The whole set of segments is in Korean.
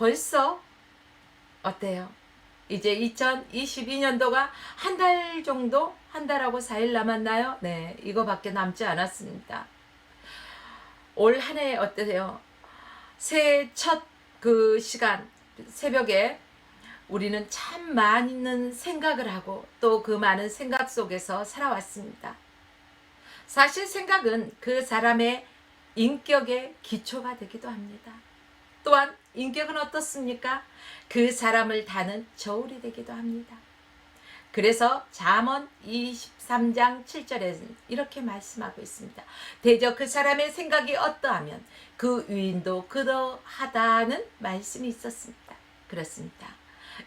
벌써 어때요? 이제 2022년도가 한 달 정도, 한 달하고 4일 남았나요? 네, 이거밖에 남지 않았습니다. 올 한 해 어떠세요? 새해 첫 그 시간, 새벽에 우리는 참 많은 생각을 하고 또 그 많은 생각 속에서 살아왔습니다. 사실 생각은 그 사람의 인격의 기초가 되기도 합니다. 또한 인격은 어떻습니까? 그 사람을 다는 저울이 되기도 합니다. 그래서 잠언 23장 7절에는 이렇게 말씀하고 있습니다. 대저 그 사람의 생각이 어떠하면 그 유인도 그러하다는 말씀이 있었습니다. 그렇습니다.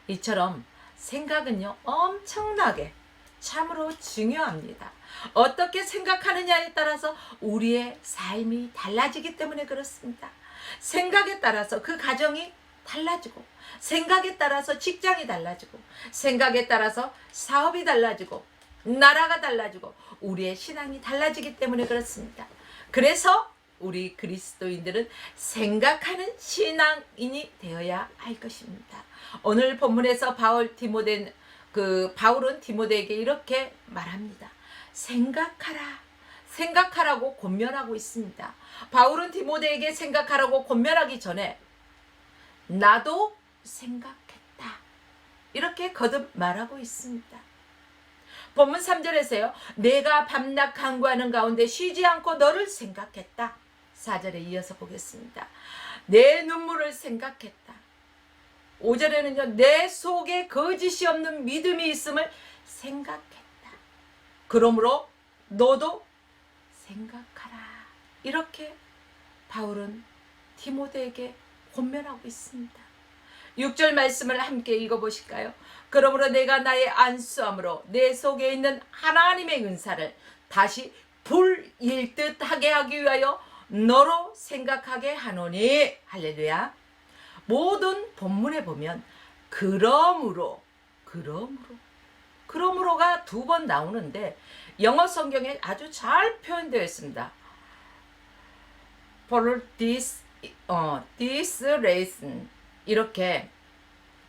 이처럼 생각은요, 엄청나게 참으로 중요합니다. 어떻게 생각하느냐에 따라서 우리의 삶이 달라지기 때문에 그렇습니다. 생각에 따라서 그 가정이 달라지고, 생각에 따라서 직장이 달라지고, 생각에 따라서 사업이 달라지고, 나라가 달라지고, 우리의 신앙이 달라지기 때문에 그렇습니다. 그래서 우리 그리스도인들은 생각하는 신앙인이 되어야 할 것입니다. 오늘 본문에서 바울은 디모데에게 이렇게 말합니다. 생각하라. 생각하라고 권면하고 있습니다. 바울은 디모데에게 생각하라고 권면하기 전에 나도 생각했다. 이렇게 거듭 말하고 있습니다. 본문 3절에서요. 내가 밤낮 간구하는 가운데 쉬지 않고 너를 생각했다. 4절에 이어서 보겠습니다. 내 눈물을 생각했다. 5절에는요. 내 속에 거짓이 없는 믿음이 있음을 생각했다. 그러므로 너도 생각하라. 이렇게 바울은 디모데에게 권면하고 있습니다. 6절 말씀을 함께 읽어보실까요? 그러므로 내가 나의 안수함으로 내 속에 있는 하나님의 은사를 다시 불일 듯 하게 하기 위하여 너로 생각하게 하노니. 할렐루야. 모든 본문에 보면 그러므로가 2번 나오는데 영어 성경에 아주 잘 표현되어 있습니다. For this reason 이렇게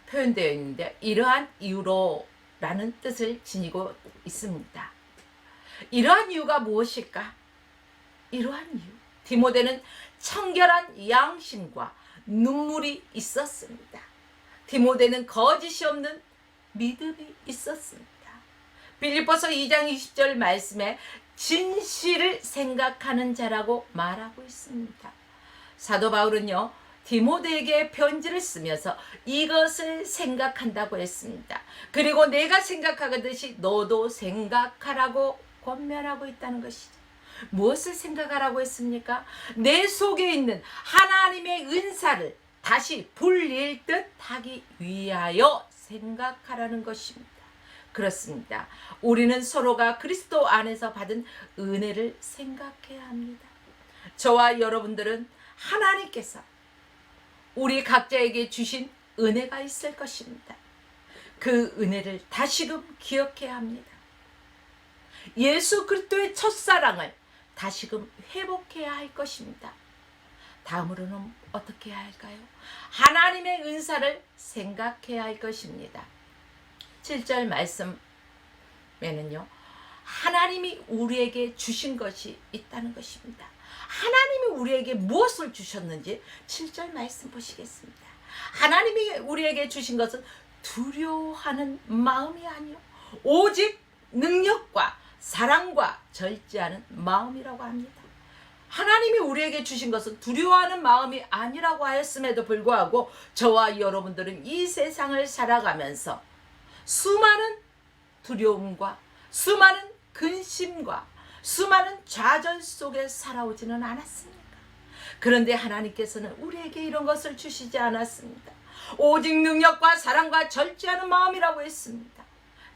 표현되어 있는데 이러한 이유로 라는 뜻을 지니고 있습니다. 이러한 이유가 무엇일까? 이러한 이유. 디모데는 청결한 양심과 눈물이 있었습니다. 디모데는 거짓이 없는 믿음이 있었습니다. 빌립보서 2장 20절 말씀에 진실을 생각하는 자라고 말하고 있습니다. 사도 바울은요, 디모데에게 편지를 쓰면서 이것을 생각한다고 했습니다. 그리고 내가 생각하듯이 너도 생각하라고 권면하고 있다는 것이죠. 무엇을 생각하라고 했습니까? 내 속에 있는 하나님의 은사를 다시 불릴 듯 하기 위하여 생각하라는 것입니다. 그렇습니다. 우리는 서로가 그리스도 안에서 받은 은혜를 생각해야 합니다. 저와 여러분들은 하나님께서 우리 각자에게 주신 은혜가 있을 것입니다. 그 은혜를 다시금 기억해야 합니다. 예수 그리스도의 첫사랑을 다시금 회복해야 할 것입니다. 다음으로는 어떻게 해야 할까요? 하나님의 은사를 생각해야 할 것입니다. 7절 말씀에는요. 하나님이 우리에게 주신 것이 있다는 것입니다. 하나님이 우리에게 무엇을 주셨는지 7절 말씀 보시겠습니다. 하나님이 우리에게 주신 것은 두려워하는 마음이 아니요 오직 능력과 사랑과 절제하는 마음이라고 합니다. 하나님이 우리에게 주신 것은 두려워하는 마음이 아니라고 하였음에도 불구하고 저와 여러분들은 이 세상을 살아가면서 수많은 두려움과 수많은 근심과 수많은 좌절 속에 살아오지는 않았습니까? 그런데 하나님께서는 우리에게 이런 것을 주시지 않았습니다. 오직 능력과 사랑과 절제하는 마음이라고 했습니다.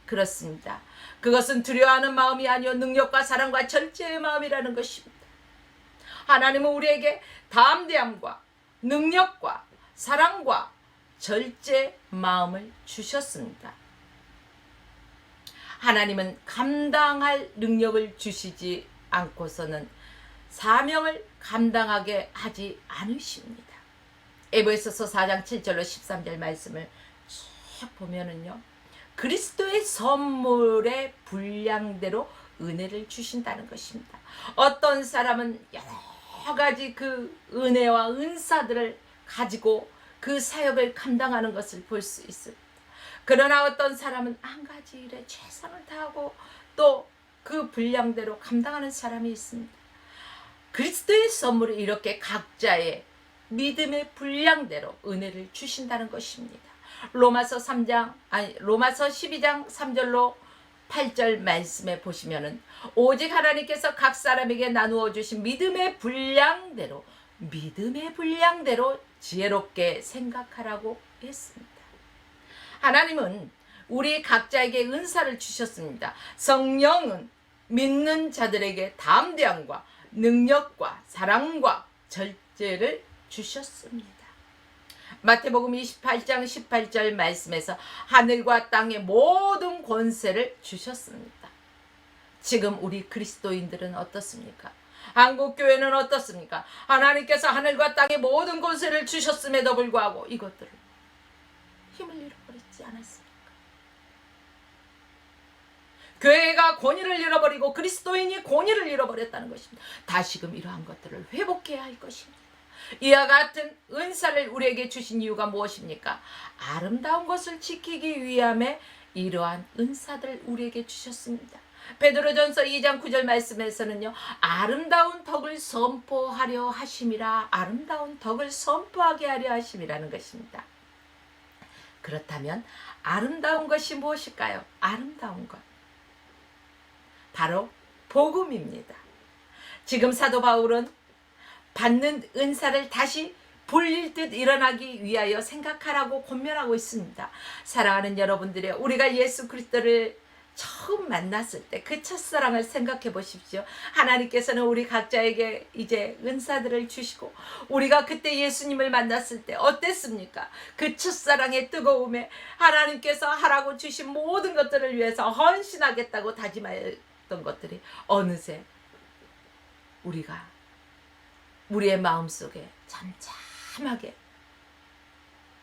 그렇습니다. 그것은 두려워하는 마음이 아니요 능력과 사랑과 절제의 마음이라는 것입니다. 하나님은 우리에게 담대함과 능력과 사랑과 절제 마음을 주셨습니다. 하나님은 감당할 능력을 주시지 않고서는 사명을 감당하게 하지 않으십니다. 에베소서 4장 7절로 13절 말씀을 쭉 보면은요, 그리스도의 선물의 분량대로 은혜를 주신다는 것입니다. 어떤 사람은 여러 가지 그 은혜와 은사들을 가지고 그 사역을 감당하는 것을 볼 수 있습니다. 그러나 어떤 사람은 한 가지 일에 최선을 다하고 또 그 분량대로 감당하는 사람이 있습니다. 그리스도의 선물이 이렇게 각자의 믿음의 분량대로 은혜를 주신다는 것입니다. 로마서 12장 3절로 8절 말씀에 보시면은 오직 하나님께서 각 사람에게 나누어 주신 믿음의 분량대로 지혜롭게 생각하라고 했습니다. 하나님은 우리 각자에게 은사를 주셨습니다. 성령은 믿는 자들에게 담대함과 능력과 사랑과 절제를 주셨습니다. 마태복음 28장 18절 말씀에서 하늘과 땅의 모든 권세를 주셨습니다. 지금 우리 그리스도인들은 어떻습니까? 한국교회는 어떻습니까? 하나님께서 하늘과 땅의 모든 권세를 주셨음에도 불구하고 이것들을 힘을 잃어버리지 않았습니까? 교회가 권위를 잃어버리고 그리스도인이 권위를 잃어버렸다는 것입니다. 다시금 이러한 것들을 회복해야 할 것입니다. 이와 같은 은사를 우리에게 주신 이유가 무엇입니까? 아름다운 것을 지키기 위함에 이러한 은사들을 우리에게 주셨습니다. 베드로전서 2장 9절 말씀에서는요, 아름다운 덕을 선포하려 하심이라, 아름다운 덕을 선포하게 하려 하심이라는 것입니다. 그렇다면 아름다운 것이 무엇일까요? 아름다운 것, 바로 복음입니다. 지금 사도 바울은 받는 은사를 다시 불릴 듯 일어나기 위하여 생각하라고 권면하고 있습니다. 사랑하는 여러분들의, 우리가 예수 그리스도를 처음 만났을 때 그 첫사랑을 생각해 보십시오. 하나님께서는 우리 각자에게 이제 은사들을 주시고 우리가 그때 예수님을 만났을 때 어땠습니까? 그 첫사랑의 뜨거움에 하나님께서 하라고 주신 모든 것들을 위해서 헌신하겠다고 다짐했던 것들이 어느새 우리의 마음속에 잠잠하게,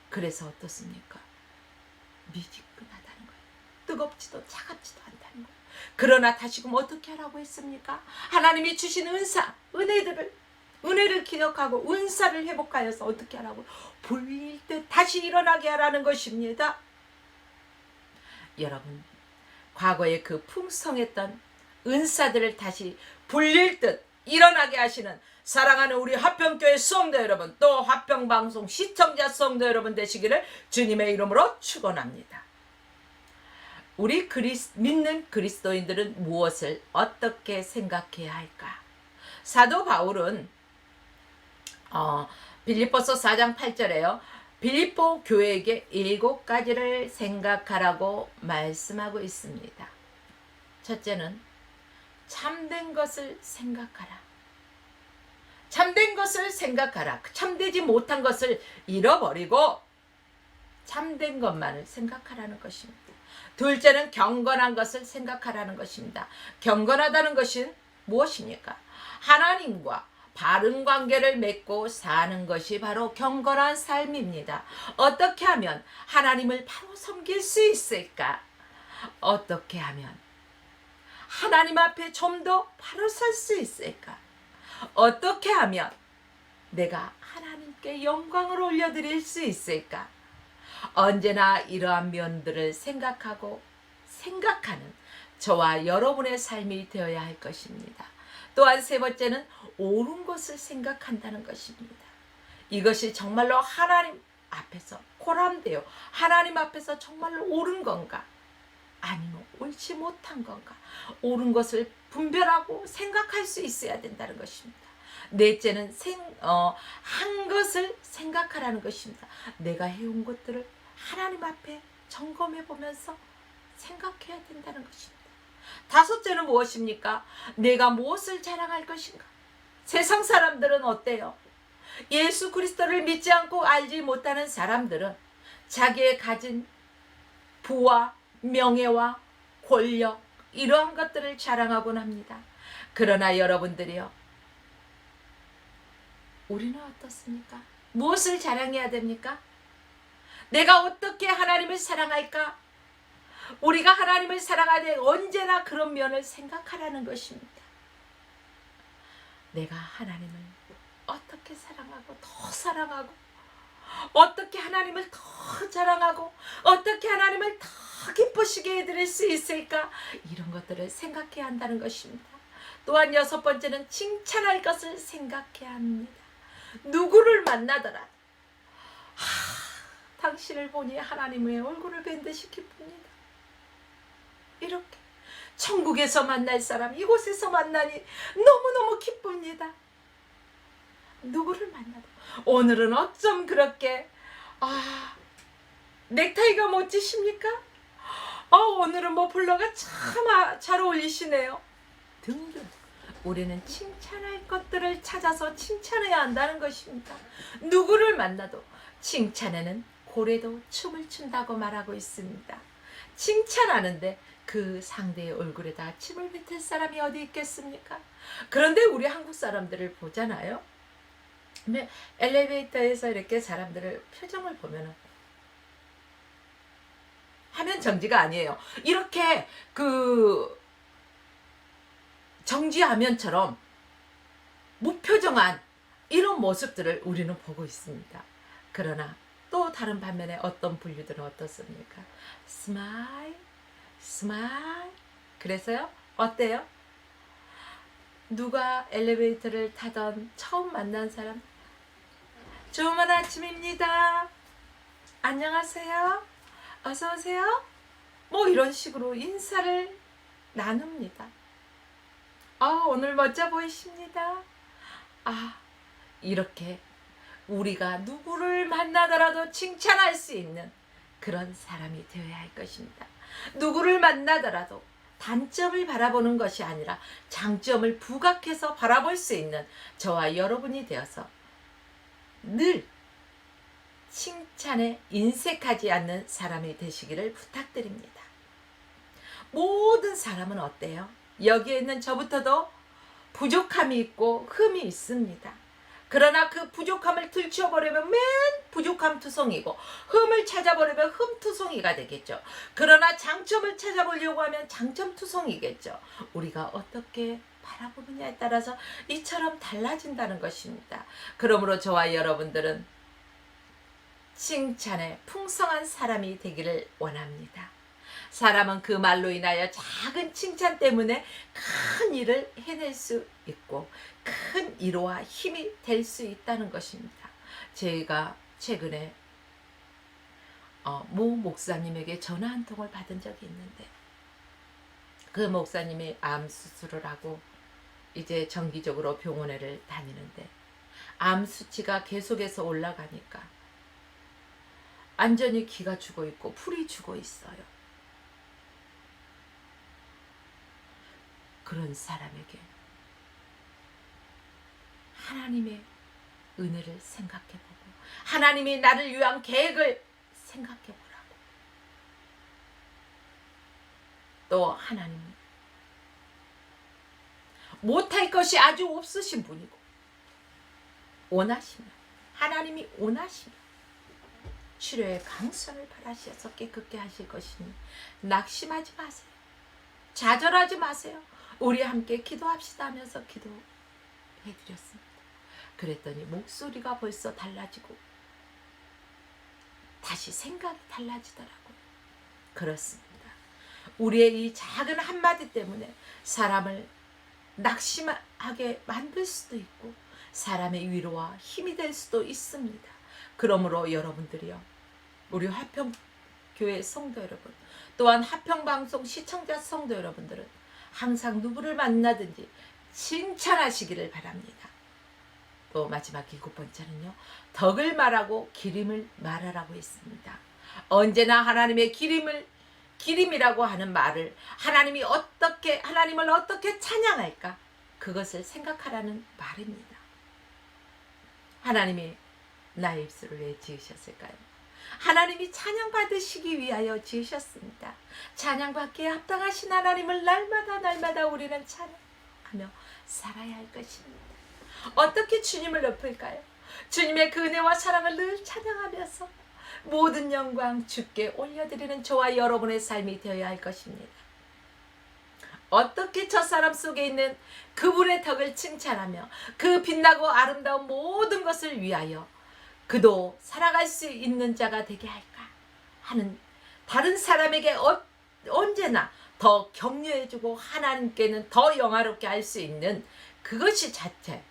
그래서 어떻습니까? 미지근하다는 거예요. 뜨겁지도 차갑지도 않다는 거예요. 그러나 다시금 어떻게 하라고 했습니까? 하나님이 주신 은혜를 기억하고 은사를 회복하여서 어떻게 하라고? 불릴 듯 다시 일어나게 하라는 것입니다. 여러분, 과거에 그 풍성했던 은사들을 다시 불릴 듯 일어나게 하시는 사랑하는 우리 화평교회 성도 여러분, 또 화평방송 시청자 성도 여러분 되시기를 주님의 이름으로 축원합니다. 우리 믿는 그리스도인들은 무엇을 어떻게 생각해야 할까? 사도 바울은 빌립보서 4장 8절에요. 빌립보 교회에게 7가지를 생각하라고 말씀하고 있습니다. 첫째는 참된 것을 생각하라. 참된 것을 생각하라. 참되지 못한 것을 잃어버리고 참된 것만을 생각하라는 것입니다. 둘째는 경건한 것을 생각하라는 것입니다. 경건하다는 것은 무엇입니까? 하나님과 바른 관계를 맺고 사는 것이 바로 경건한 삶입니다. 어떻게 하면 하나님을 바로 섬길 수 있을까? 어떻게 하면 하나님 앞에 좀 더 바로 설 수 있을까? 어떻게 하면 내가 하나님께 영광을 올려드릴 수 있을까? 언제나 이러한 면들을 생각하고 생각하는 저와 여러분의 삶이 되어야 할 것입니다. 또한 세 번째는 옳은 것을 생각한다는 것입니다. 이것이 정말로 하나님 앞에서 고람되어 하나님 앞에서 정말로 옳은 건가? 아니면 옳지 못한 건가? 옳은 것을 분별하고 생각할 수 있어야 된다는 것입니다. 넷째는 한 것을 생각하라는 것입니다. 내가 해온 것들을 하나님 앞에 점검해 보면서 생각해야 된다는 것입니다. 다섯째는 무엇입니까? 내가 무엇을 자랑할 것인가? 세상 사람들은 어때요? 예수 그리스도를 믿지 않고 알지 못하는 사람들은 자기의 가진 부와 명예와 권력, 이러한 것들을 자랑하곤 합니다. 그러나 여러분들이요, 우리는 어떻습니까? 무엇을 자랑해야 됩니까? 내가 어떻게 하나님을 사랑할까? 우리가 하나님을 사랑할 때 언제나 그런 면을 생각하라는 것입니다. 내가 하나님을 어떻게 사랑하고 더 사랑하고 어떻게 하나님을 더 자랑하고 어떻게 하나님을 더 기쁘시게 해드릴 수 있을까? 이런 것들을 생각해야 한다는 것입니다. 또한 6번째는 칭찬할 것을 생각해야 합니다. 누구를 만나더라 당신을 보니 하나님의 얼굴을 뵌 듯이 기쁩니다. 이렇게 천국에서 만날 사람 이곳에서 만나니 너무너무 기쁩니다. 누구를 만나도 오늘은 어쩜 그렇게 넥타이가 멋지십니까? 오늘은 머플러가 참 잘 어울리시네요. 등등 우리는 칭찬할 것들을 찾아서 칭찬해야 한다는 것입니다. 누구를 만나도 칭찬에는 고래도 춤을 춘다고 말하고 있습니다. 칭찬하는데 그 상대의 얼굴에다 침을 뱉을 사람이 어디 있겠습니까? 그런데 우리 한국 사람들을 보잖아요. 근데 엘리베이터에서 이렇게 사람들을 표정을 보면은 화면 정지가 아니에요. 이렇게 그 정지화면처럼 무표정한 이런 모습들을 우리는 보고 있습니다. 그러나 또 다른 반면에 어떤 분류들은 어떻습니까? 스마일, 스마일. 그래서요? 어때요? 누가 엘리베이터를 타던 처음 만난 사람 좋은 아침입니다. 안녕하세요. 어서오세요. 뭐 이런 식으로 인사를 나눕니다. 오늘 멋져 보이십니다. 이렇게 우리가 누구를 만나더라도 칭찬할 수 있는 그런 사람이 되어야 할 것입니다. 누구를 만나더라도 단점을 바라보는 것이 아니라 장점을 부각해서 바라볼 수 있는 저와 여러분이 되어서 늘 칭찬에 인색하지 않는 사람이 되시기를 부탁드립니다. 모든 사람은 어때요? 여기에 있는 저부터도 부족함이 있고 흠이 있습니다. 그러나 그 부족함을 들춰버리면 맨 부족함 투성이고 흠을 찾아버리면 흠 투성이가 되겠죠. 그러나 장점을 찾아보려고 하면 장점 투성이겠죠. 우리가 어떻게 바라보느냐에 따라서 이처럼 달라진다는 것입니다. 그러므로 저와 여러분들은 칭찬에 풍성한 사람이 되기를 원합니다. 사람은 그 말로 인하여 작은 칭찬 때문에 큰 일을 해낼 수 있고 큰 위로와 힘이 될 수 있다는 것입니다. 제가 최근에 모 목사님에게 전화 한 통을 받은 적이 있는데 그 목사님이 암 수술을 하고 이제 정기적으로 병원에를 다니는데 암 수치가 계속해서 올라가니까 완전히 기가 죽어 있고 풀이 죽어 있어요. 그런 사람에게 하나님의 은혜를 생각해보고 하나님이 나를 위한 계획을 생각해보라고. 또 하나님이 못할 것이 아주 없으신 분이고 원하시면 하나님이 원하시면 치료의 강선을 바라셔서 깨끗게 하실 것이니 낙심하지 마세요. 좌절하지 마세요. 우리 함께 기도합시다 하면서 기도해드렸습니다. 그랬더니 목소리가 벌써 달라지고 다시 생각이 달라지더라고요. 그렇습니다. 우리의 이 작은 한마디 때문에 사람을 낙심하게 만들 수도 있고 사람의 위로와 힘이 될 수도 있습니다. 그러므로 여러분들이요, 우리 화평교회 성도 여러분, 또한 화평방송 시청자 성도 여러분들은 항상 누구를 만나든지 칭찬하시기를 바랍니다. 또 마지막 7번째는요, 덕을 말하고 기림을 말하라고 했습니다. 언제나 하나님의 기림이라고 하는 말을 하나님을 어떻게 찬양할까? 그것을 생각하라는 말입니다. 하나님이 나의 입술을 왜 지으셨을까요? 하나님이 찬양받으시기 위하여 지으셨습니다. 찬양받기에 합당하신 하나님을 날마다 우리는 찬양하며 살아야 할 것입니다. 어떻게 주님을 높일까요? 주님의 그 은혜와 사랑을 늘 찬양하면서 모든 영광 주께 올려드리는 저와 여러분의 삶이 되어야 할 것입니다. 어떻게 저 사람 속에 있는 그분의 덕을 칭찬하며 그 빛나고 아름다운 모든 것을 위하여 그도 살아갈 수 있는 자가 되게 할까 하는, 다른 사람에게 언제나 더 격려해주고 하나님께는 더 영화롭게 할 수 있는 그것이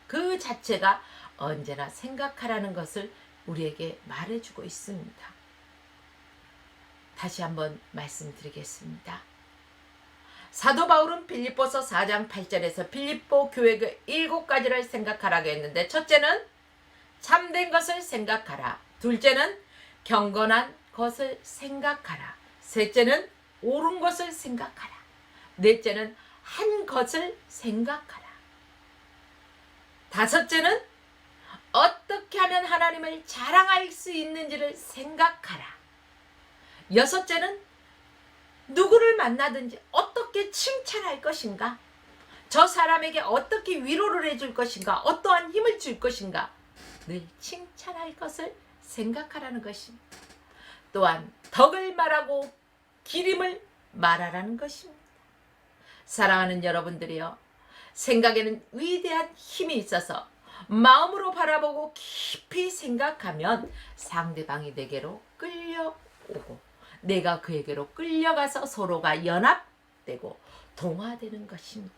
그 자체가 언제나 생각하라는 것을 우리에게 말해주고 있습니다. 다시 한번 말씀드리겠습니다. 사도 바울은 빌립보서 4장 8절에서 빌립보 교회의 7가지를 생각하라고 했는데, 첫째는 참된 것을 생각하라, 둘째는 경건한 것을 생각하라, 셋째는 옳은 것을 생각하라, 넷째는 한 것을 생각하라, 다섯째는 어떻게 하면 하나님을 자랑할 수 있는지를 생각하라, 여섯째는 누구를 만나든지 어떻게 칭찬할 것인가, 저 사람에게 어떻게 위로를 해줄 것인가, 어떠한 힘을 줄 것인가, 늘 칭찬할 것을 생각하라는 것입니다. 또한 덕을 말하고 기림을 말하라는 것입니다. 사랑하는 여러분들이요, 생각에는 위대한 힘이 있어서 마음으로 바라보고 깊이 생각하면 상대방이 내게로 끌려오고 내가 그에게로 끌려가서 서로가 연합되고 동화되는 것입니다.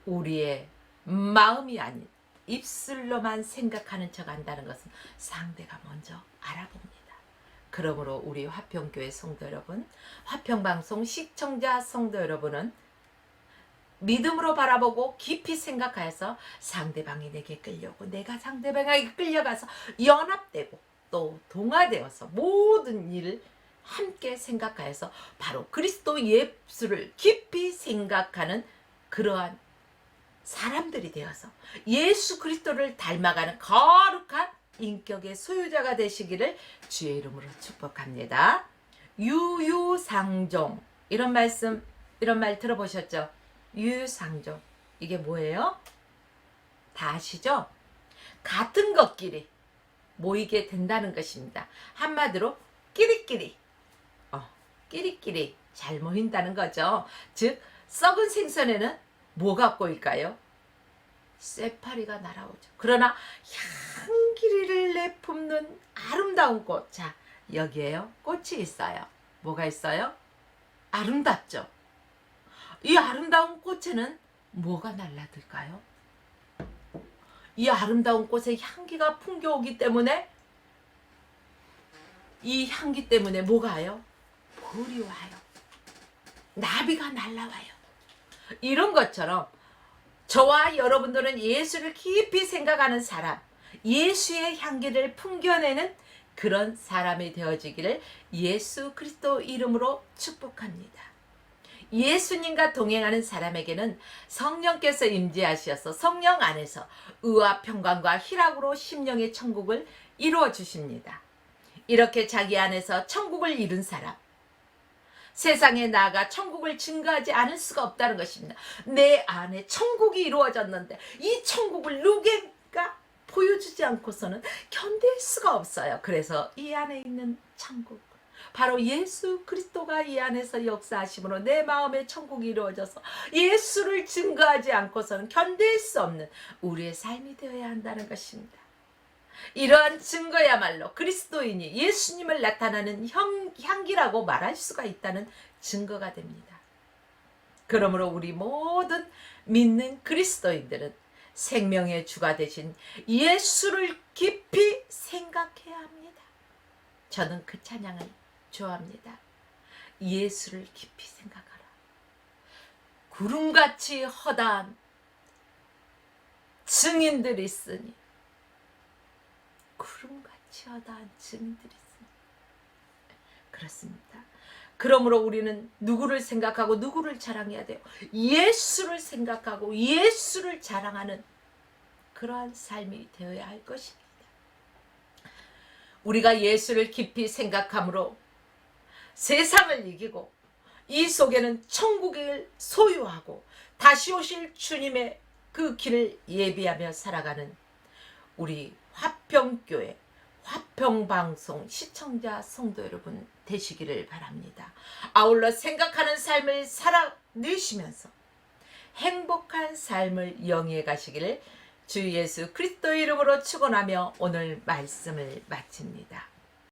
우리의 마음이 아닌 입술로만 생각하는 척 한다는 것은 상대가 먼저 알아봅니다. 그러므로 우리 화평교회 성도 여러분, 화평방송 시청자 성도 여러분은 믿음으로 바라보고 깊이 생각하여서 상대방이 내게 끌려오고 내가 상대방에게 끌려가서 연합되고 또 동화되어서 모든 일을 함께 생각하여서 바로 그리스도 예수를 깊이 생각하는 그러한 사람들이 되어서 예수 그리스도를 닮아가는 거룩한 인격의 소유자가 되시기를 주의 이름으로 축복합니다. 유유상종, 이런 말 들어보셨죠? 유유상종, 이게 뭐예요? 다 아시죠? 같은 것끼리 모이게 된다는 것입니다. 한마디로 끼리끼리 잘 모인다는 거죠. 즉 썩은 생선에는 뭐가 꼬일까요? 쇠파리가 날아오죠. 그러나 향기를 내뿜는 아름다운 꽃, 자 여기에요 꽃이 있어요. 뭐가 있어요? 아름답죠. 이 아름다운 꽃에는 뭐가 날라들까요? 이 아름다운 꽃의 향기가 풍겨오기 때문에, 이 향기 때문에 뭐가요? 굴이 와요. 나비가 날라와요. 이런 것처럼 저와 여러분들은 예수를 깊이 생각하는 사람, 예수의 향기를 풍겨내는 그런 사람이 되어지기를 예수 그리스도 이름으로 축복합니다. 예수님과 동행하는 사람에게는 성령께서 임재하셔서 성령 안에서 의와 평강과 희락으로 심령의 천국을 이루어 주십니다. 이렇게 자기 안에서 천국을 이룬 사람, 세상에 나아가 천국을 증거하지 않을 수가 없다는 것입니다. 내 안에 천국이 이루어졌는데 이 천국을 누군가 보여주지 않고서는 견딜 수가 없어요. 그래서 이 안에 있는 천국, 바로 예수 그리스도가 이 안에서 역사하심으로 내 마음의 천국이 이루어져서 예수를 증거하지 않고서는 견딜 수 없는 우리의 삶이 되어야 한다는 것입니다. 이러한 증거야말로 그리스도인이 예수님을 나타나는 향기라고 말할 수가 있다는 증거가 됩니다. 그러므로 우리 모든 믿는 그리스도인들은 생명의 주가 되신 예수를 깊이 생각해야 합니다. 저는 그 찬양을 좋아합니다. 예수를 깊이 생각하라. 구름같이 허다한 증인들이 있으니, 구름같이 허다한 증인들이 있으니. 그렇습니다. 그러므로 우리는 누구를 생각하고 누구를 자랑해야 돼요? 예수를 생각하고 예수를 자랑하는 그러한 삶이 되어야 할 것입니다. 우리가 예수를 깊이 생각함으로 세상을 이기고 이 속에는 천국을 소유하고 다시 오실 주님의 그 길을 예비하며 살아가는 우리 화평교회, 화평방송 시청자 성도 여러분 되시기를 바랍니다. 아울러 생각하는 삶을 살아내시면서 행복한 삶을 영위해 가시기를 주 예수 그리스도의 이름으로 축원하며 오늘 말씀을 마칩니다.